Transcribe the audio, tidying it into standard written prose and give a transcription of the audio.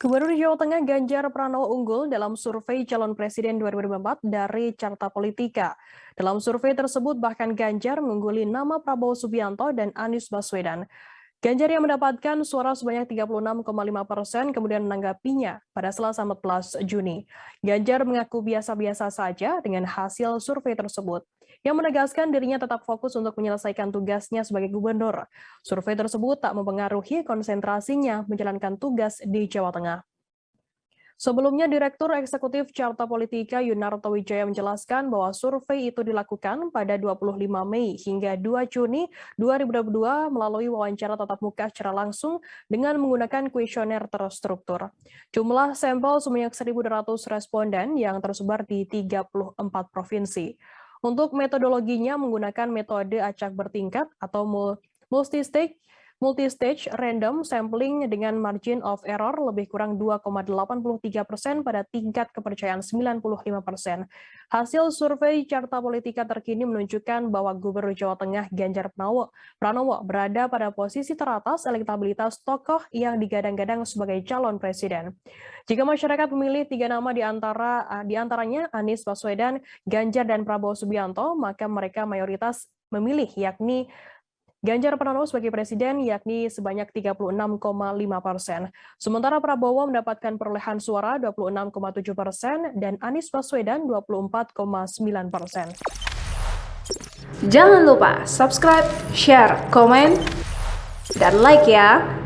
Gubernur Jawa Tengah Ganjar Pranowo unggul dalam survei calon presiden 2024 dari Carta Politika. Dalam survei tersebut bahkan Ganjar mengungguli nama Prabowo Subianto dan Anies Baswedan. Ganjar yang mendapatkan suara sebanyak 36,5% kemudian menanggapinya pada Selasa 14 Juni. Ganjar mengaku biasa-biasa saja dengan hasil survei tersebut, yang menegaskan dirinya tetap fokus untuk menyelesaikan tugasnya sebagai gubernur. Survei tersebut tak mempengaruhi konsentrasinya menjalankan tugas di Jawa Tengah. Sebelumnya, Direktur Eksekutif Carta Politika Yunarto Wijaya menjelaskan bahwa survei itu dilakukan pada 25 Mei hingga 2 Juni 2022 melalui wawancara tatap muka secara langsung dengan menggunakan kuesioner terstruktur. Jumlah sampel sebanyak 1.200 responden yang tersebar di 34 provinsi. Untuk metodologinya menggunakan metode acak bertingkat atau multistage random sampling dengan margin of error lebih kurang 2,83% pada tingkat kepercayaan 95%. Hasil survei Carta Politika terkini menunjukkan bahwa Gubernur Jawa Tengah Ganjar Pranowo berada pada posisi teratas elektabilitas tokoh yang digadang-gadang sebagai calon presiden. Jika masyarakat memilih 3 nama di antaranya Anies Baswedan, Ganjar, dan Prabowo Subianto, maka mereka mayoritas memilih yakni Ganjar Pranowo sebagai presiden yakni sebanyak 36,5%. Sementara Prabowo mendapatkan perolehan suara 26,7% dan Anies Baswedan 24,9%. Jangan lupa subscribe, share, komen, dan like ya.